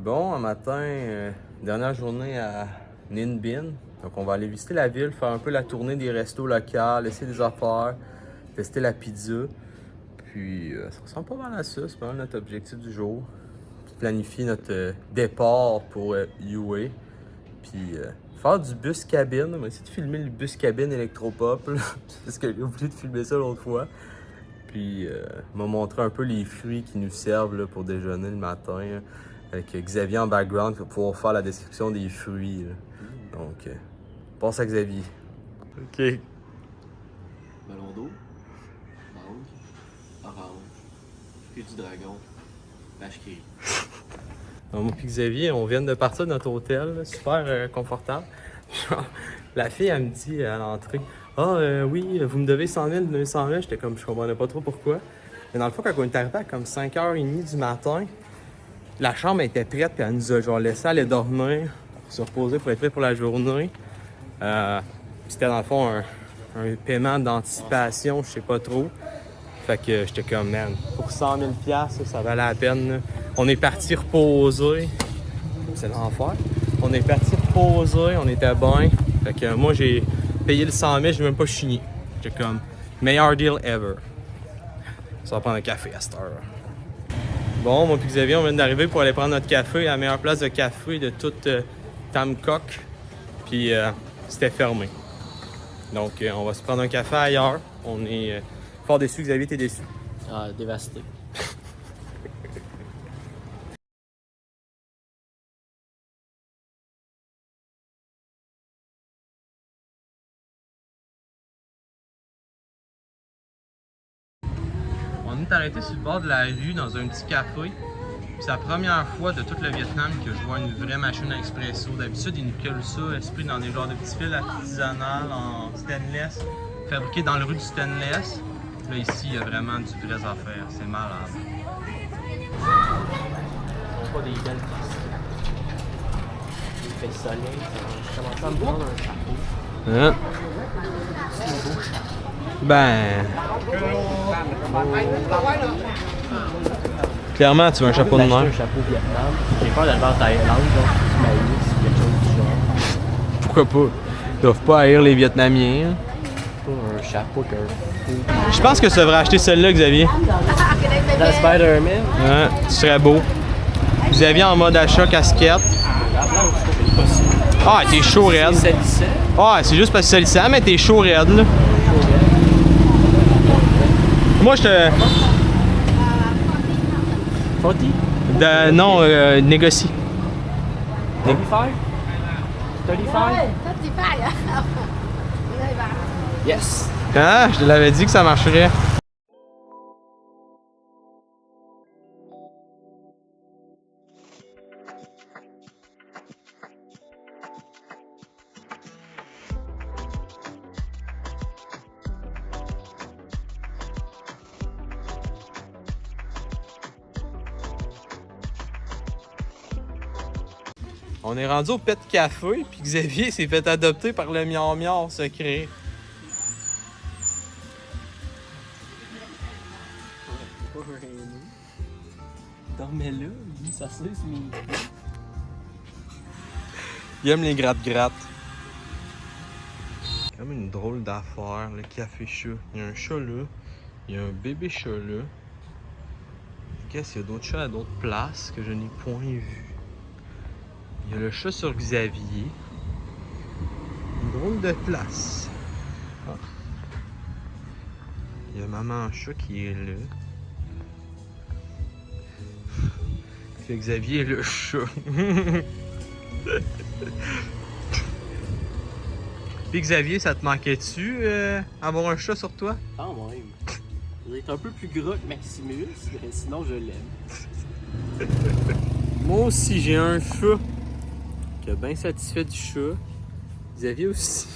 Bon, un matin, dernière journée à Ninh Binh. Donc, on va aller visiter la ville, faire un peu la tournée des restos locaux, essayer des affaires, tester la pizza. Puis, ça ressemble pas mal à ça. C'est pas mal notre objectif du jour. Puis, planifier notre départ pour UA. Puis, faire du bus cabine. On va essayer de filmer le bus cabine électropop. Parce que j'ai oublié de filmer ça l'autre fois. Puis, m'a montré un peu les fruits qui nous servent là, pour déjeuner le matin. Avec Xavier en background pour pouvoir faire la description des fruits. Là. Donc, passe à Xavier. OK. Ballon d'eau, mangue, orange, fruit du dragon, vache qui rit. Donc, moi et Xavier, on vient de partir de notre hôtel, là, super confortable. La fille, elle me dit à l'entrée, oui, vous me devez 100 000, vous me devez 100 000. J'étais comme, je comprenais pas trop pourquoi. Mais dans le fond, quand on est arrivé à comme 5h30 du matin, la chambre était prête, puis elle nous a genre laissé aller dormir, se reposer pour être prêt pour la journée. C'était dans le fond un paiement d'anticipation, je sais pas trop. Fait que j'étais comme, man, pour 100 000 $, ça valait la peine. Là. On est parti reposer. C'est l'enfer. On est parti reposer, on était bien. Fait que moi, j'ai payé le 100 000, j'ai même pas chigné. J'étais comme, meilleur deal ever. Ça va prendre un café à cette heure. Bon, moi et Xavier, on vient d'arriver pour aller prendre notre café à la meilleure place de café de toute Tamcock. Puis c'était fermé. Donc on va se prendre un café ailleurs. On est fort déçus. Xavier, t'es déçu? Ah, dévasté. On est arrêté sur le bord de la rue dans un petit café. C'est la première fois de tout le Vietnam que je vois une vraie machine à expresso. D'habitude, ils nous collent ça, esprit dans des genres de petits fils artisanales en stainless, fabriqués dans le rue du stainless. Là, ici, il y a vraiment du vraies affaires. C'est malade. C'est pas des belles pistes. Il fait soleil, je commence à me prendre un chapeau. Hein? C'est un beau chapeau. Ben. Clairement, tu veux un chapeau de J'ai mer. un chapeau Vietnam. J'ai peur d'aller en Thaïlande, genre du maïs, quelque chose du genre. Pourquoi pas? Ils doivent pas haïr les Vietnamiens. Pas un chapeau qu'un fou. Je pense que tu devrais acheter celle-là, Xavier. Dans Spider-Man. Hein? Tu serais beau. Xavier en mode achat casquette. La blanche, c'est possible. Ah, t'es chaud raide. C'est salissant. Ah, c'est juste parce que c'est salissant, mais t'es chaud raide, là. Moi, je te. 40? Non, négocie. 35? 35? Yes! Ah, je te l'avais dit que ça marcherait. On est rendu au Pet Café, puis Xavier s'est fait adopter par le miam-miam secret. Pas gêné. Dormais là, lui, ça c'est mes. Il aime les gratte-gratte. Comme une drôle d'affaire, le café chat. Il y a un chat là, il y a un bébé chat là. Qu'est-ce qu'il y a d'autres chats à d'autres places que je n'ai point vu? Il y a le chat sur Xavier. Une drôle de place. Ah. Il y a maman chat qui est là. Puis Xavier est le chat. Puis Xavier, ça te manquait-tu avoir un chat sur toi? Quand même. Il est un peu plus gras que Maximus, mais sinon je l'aime. Moi aussi, j'ai un chat qui est bien satisfait du chat. Xavier aussi.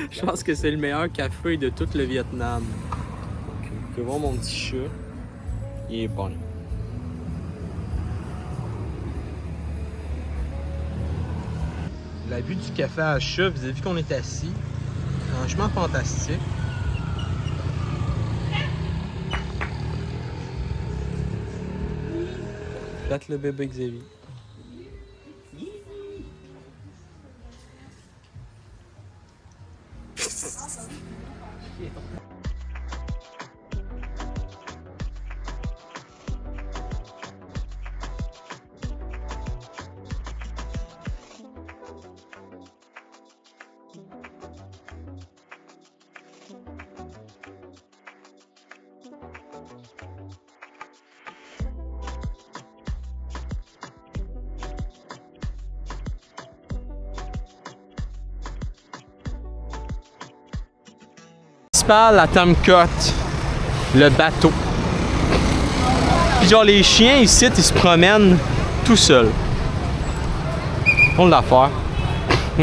Je pense que c'est le meilleur café de tout le Vietnam. Donc, vous pouvez voir mon petit chat. Il est bon. La vue du café à chat, vous avez vu qu'on est assis. Franchement fantastique. Flatte le bébé Xavier. À Tamcot, le bateau. Puis genre les chiens ici, ils se promènent tout seuls. On l'affaire.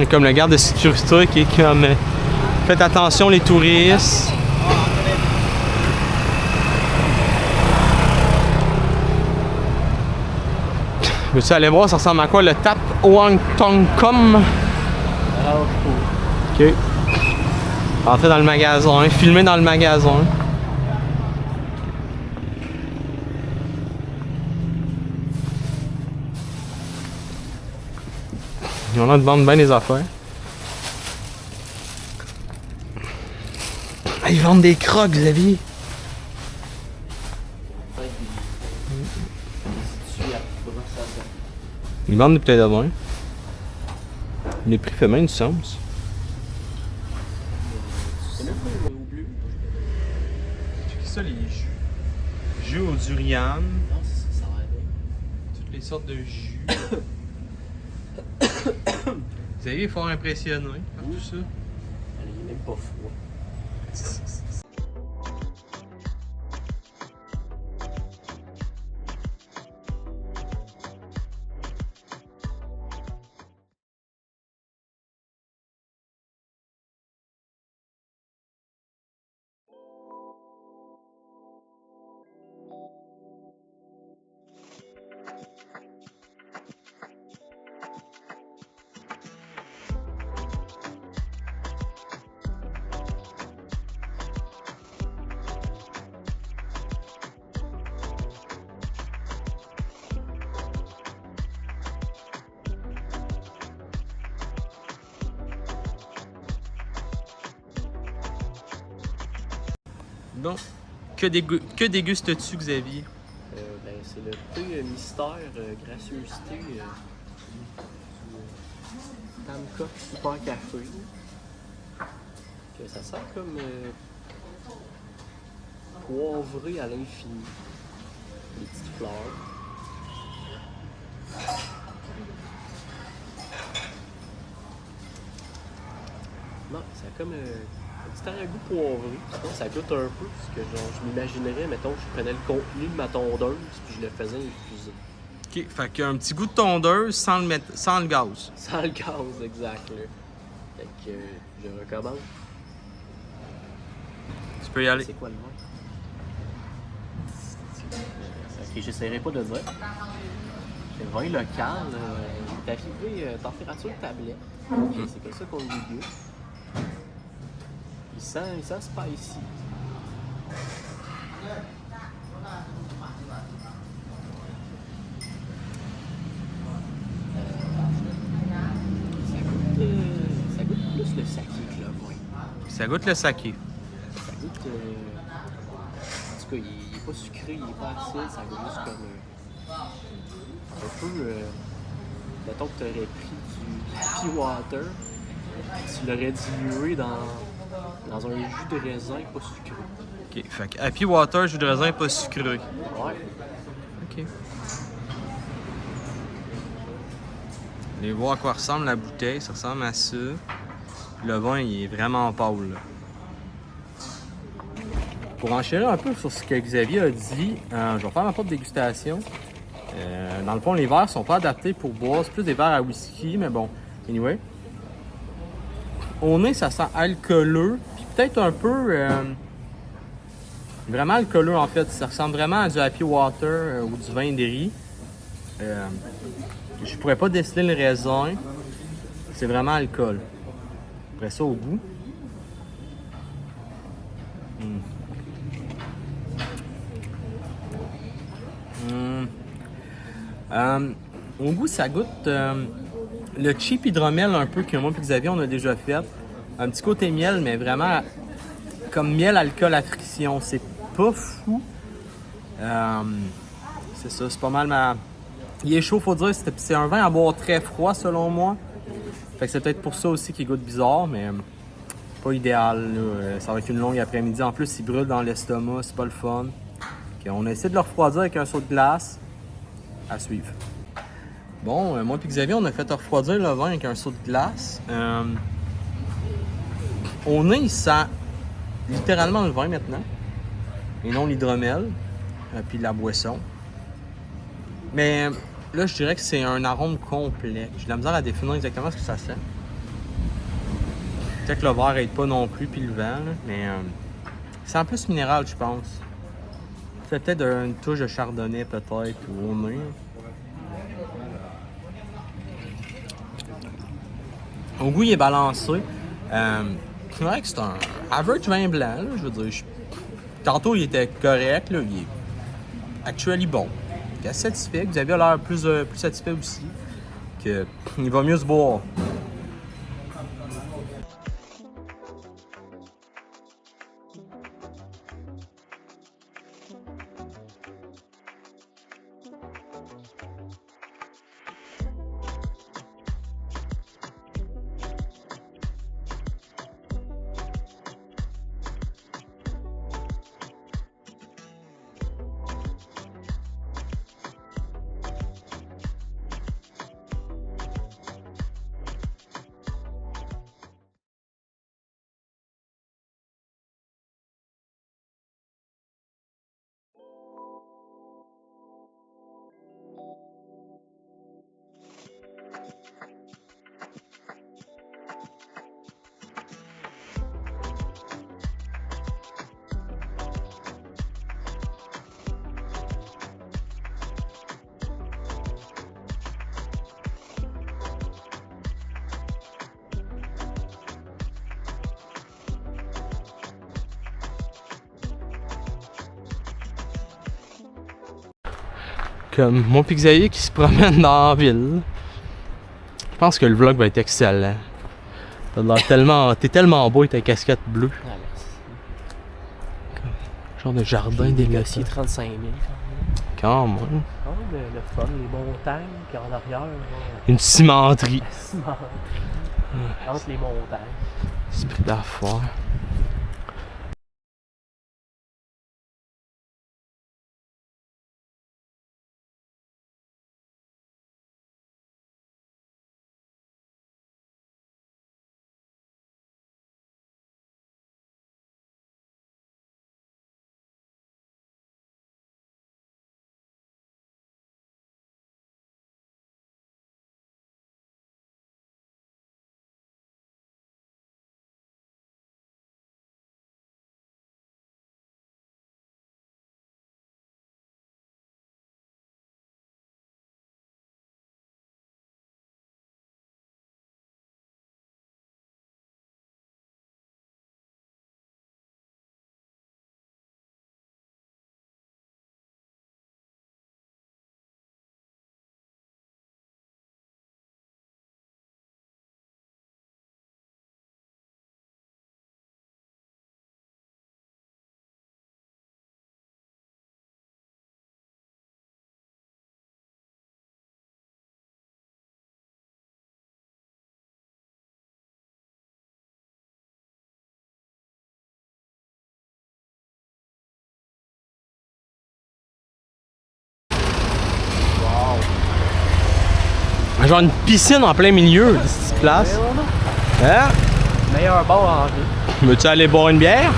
Comme le garde de sécurité qui est comme faites attention les touristes. Veux-tu aller voir ça ressemble à quoi le Tap Wang Tong Kom? Ok. Entrer dans le magasin, filmer dans le magasin. Ils ont l'air de vendre bien les affaires. Ah, ils vendent des crocs, Xavier. Ils vendent des bouteilles de vin. Les prix fait bien du sens. Ça, les jus. Jus au durian. Non, ça va bien. Toutes les sortes de jus. Vous avez fort impressionné par tout ça. Elle est même pas froid. Bon, que dégustes-tu, Xavier? Ben, c'est le thé mystère gracieuseté du Tamcock Super Café. Que ça sent comme poivré à l'infini. Des petites fleurs. Non, ça a comme un petit arrière-goût poivré. Sinon, ça goûte un peu, parce que genre, je m'imaginerais, mettons, je prenais le contenu de ma tondeuse puis je le faisais infuser. Ok, fait qu'il y a un petit goût de tondeuse sans le gaz. Sans le gaz, exact. Là. Fait que je recommande. Tu peux y aller. C'est quoi le nom? Ok, j'essaierai pas de dire. Le vin local, il est arrivé température tablette. Okay, c'est comme ça qu'on le déguste. Il sent spicy. Ça goûte plus le saké que le vin. Ça goûte le saké. Ça goûte... en tout cas, il est pas sucré, il est pas acide, ça goûte juste comme... un peu... mettons que tu aurais pris du happy water, tu l'aurais dilué dans un jus de raisin pas sucré. Ok, fait que Happy Water, jus de raisin pas sucré. Ouais. Ok. Allez voir à quoi ressemble la bouteille, ça ressemble à ça. Le vin, il est vraiment pâle. Là. Pour enchaîner un peu sur ce que Xavier a dit, je vais faire ma propre dégustation. Dans le fond, les verres sont pas adaptés pour boire. C'est plus des verres à whisky, mais bon. Anyway. Au nez, ça sent alcooleux. Puis peut-être un peu... vraiment alcooleux, en fait. Ça ressemble vraiment à du Happy Water ou du vin de riz. Je pourrais pas déceler le raisin. C'est vraiment alcool. Après ça, au goût. Au goût, ça goûte le cheap hydromel un peu que moi et Xavier on a déjà fait. Un petit côté miel, mais vraiment comme miel alcool à friction. C'est pas fou. C'est ça, c'est pas mal ma... Il est chaud, faut dire. C'est un vin à boire très froid selon moi. Fait que c'est peut-être pour ça aussi qu'il goûte bizarre, mais pas idéal. Là. Ça va être une longue après-midi. En plus, il brûle dans l'estomac, c'est pas le fun. Okay, on a essayé de le refroidir avec un seau de glace. À suivre. Bon, moi et Xavier, on a fait refroidir le vin avec un seau de glace. Au nez, il sent littéralement le vin maintenant. Et non l'hydromel. Puis la boisson. Mais là, je dirais que c'est un arôme complet. J'ai de la misère à définir exactement ce que ça sent. Peut-être que le verre aide pas non plus, puis le vent, là, mais c'est en plus minéral, je pense. C'est peut-être une touche de chardonnay, peut-être, ou au nez. Au goût, il est balancé. C'est vrai que c'est un average vin blanc, là, je veux dire. Tantôt, il était correct, là, il est actuellement bon. Il est assez satisfait. Vous avez l'air plus satisfait aussi. Il va mieux se boire. Comme moi et Xavier qui se promènent dans la ville. Je pense que le vlog va être excellent. T'es tellement beau avec ta casquette bleue. Ah, merci. Genre de jardin délaissé. 35 000 Quand même. quand même. Le fun, les montagnes, puis en arrière, Une cimenterie. la cimenterie, entre les montagnes. Esprit d'affaires. Genre une piscine en plein milieu de cette place. Hein? Meilleur bar en ville. Veux-tu aller boire une bière?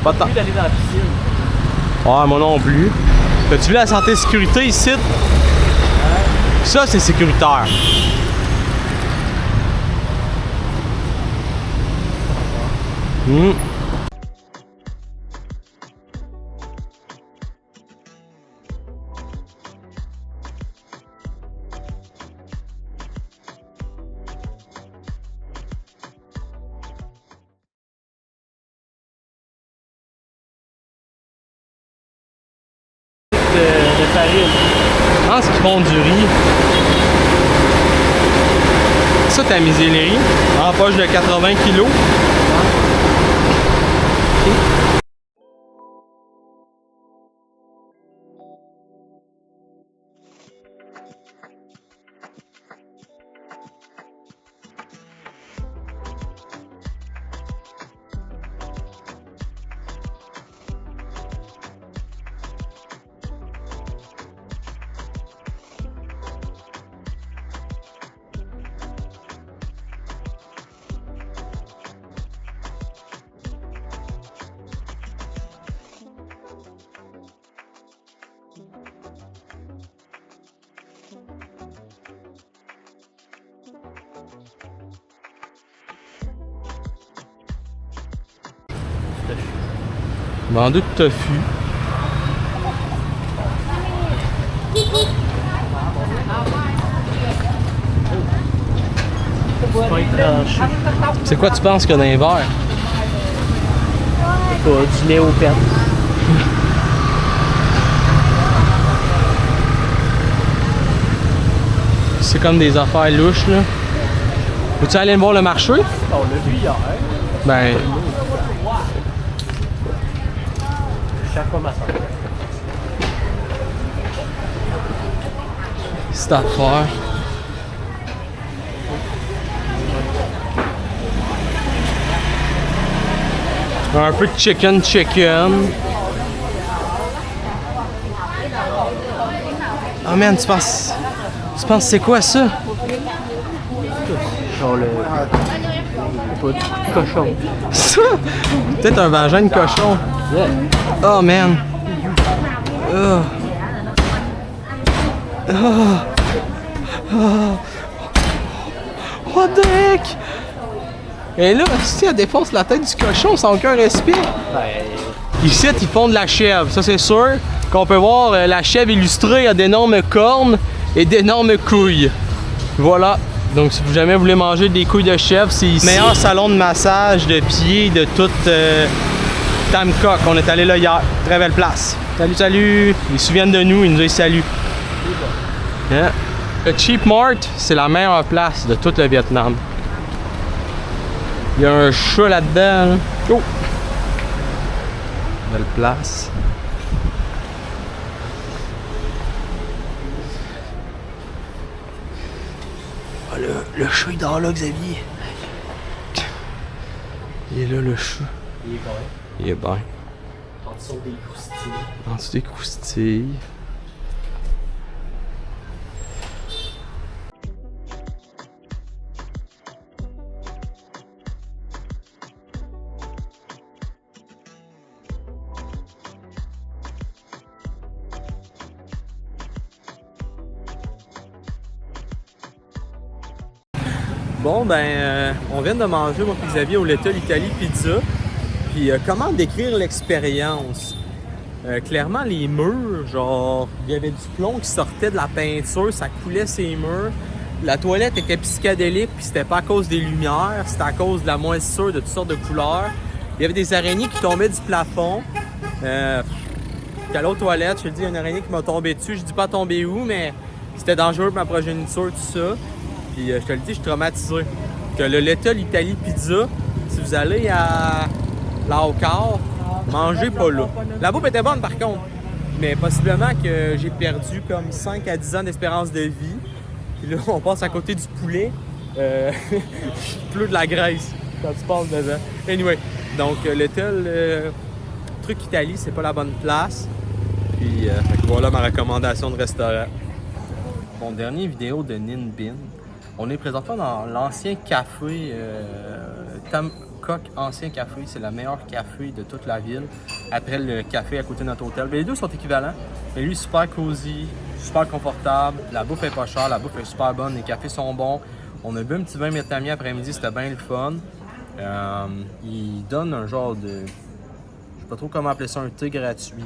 Pas tant. J'ai envie d'aller dans la piscine. Ouais, moi non plus. As-tu vu la santé sécurité ici? Ouais. Ça, c'est sécuritaire. De farine. Je pense qu'ils font du riz. Ça, ta misellerie, en poche de 80 kg. Bandeau de tofu. C'est pas tranché. C'est quoi tu penses qu'il y a dans les verres? C'est pas du lait au pet. C'est comme des affaires louches là. Veux-tu aller voir le marché? On l'a vu hier. Ben, Chaque fois ma soeur. c'est à faire. Un peu de chicken. Oh man, tu penses c'est quoi ça? Genre le. Pas du cochon. Ça? Peut-être un vagin de cochon. Yeah. Oh man. Oh. Oh. Oh. What the heck? Et là, si elle défonce la tête du cochon sans aucun respect. Ben. Ici, ils font de la chèvre, ça c'est sûr. Qu'on peut voir la chèvre illustrée a d'énormes cornes et d'énormes couilles. Voilà. Donc si vous jamais voulez manger des couilles de chèvre, c'est ici. Meilleur salon de massage de pieds de toute Tamcock. On est allé là hier. Très belle place. Salut. Ils se souviennent de nous, ils nous disent salut. Yeah. Le Cheap Mart, c'est la meilleure place de tout le Vietnam. Il y a un chat là-dedans. Là. Oh! Belle place. Oh, le chat il dort là, Xavier. Il est là, le chat. Il est bon. Il est bien. En dessous des croustilles. En dessous des croustilles. Bon, ben, on vient de manger, moi et Xavier, au Little Italy Pizza. Puis, comment décrire l'expérience? Clairement, les murs, genre, il y avait du plomb qui sortait de la peinture, ça coulait ses murs. La toilette était psychédélique, puis c'était pas à cause des lumières, c'était à cause de la moisissure de toutes sortes de couleurs. Il y avait des araignées qui tombaient du plafond. Qu'à l'autre toilette, je te dis, il y a une araignée qui m'a tombé dessus. Je dis pas tomber où, mais c'était dangereux pour ma progéniture, tout ça. Puis je te le dis, je suis traumatisé. Que le Little Italy Pizza, si vous allez à Laucar, mangez pas là. La bouffe était bonne par contre, mais possiblement que j'ai perdu comme 5 à 10 ans d'espérance de vie. Puis là, on passe à côté du poulet. Plus de la graisse quand tu passes dedans. Anyway, donc Little truc Italie, c'est pas la bonne place. Puis fait que voilà ma recommandation de restaurant. Bon, dernière vidéo de Ninh Binh. On est présentement dans l'ancien café Tamcock Ancien Café. C'est le meilleur café de toute la ville. Après le café à côté de notre hôtel. Mais les deux sont équivalents. Mais lui, super cosy, super confortable. La bouffe est pas chère, la bouffe est super bonne. Les cafés sont bons. On a bu un petit vin vietnamien après-midi, c'était bien le fun. Il donne un genre de... Je sais pas trop comment appeler ça, un thé gratuit.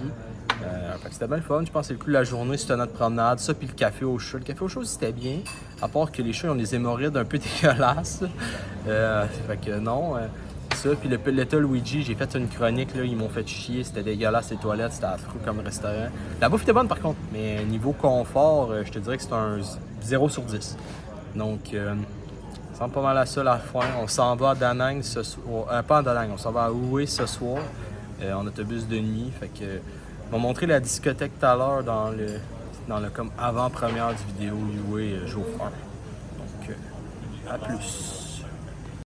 Fait que c'était bien le fun, je pense que c'est le coup de la journée, c'était notre promenade, ça puis le café au chat. Le café au chat c'était bien, à part que les chats ont des hémorroïdes un peu dégueulasses. Fait que non, ça ça. Puis le Little Luigi, j'ai fait une chronique, là, ils m'ont fait chier, c'était dégueulasse les toilettes, c'était affreux comme restaurant. La bouffe était bonne par contre, mais niveau confort, je te dirais que c'est un 0 sur 10. Donc, ça ressemble pas mal à ça la fin. On s'en va à Da Nang ce soir. Pas à Da Nang, on s'en va à Hue ce soir, en autobus de nuit. Fait que, ils m'ont montré la discothèque tout à l'heure dans le comme avant-première du vidéo Hue chauffeur. Donc, à plus.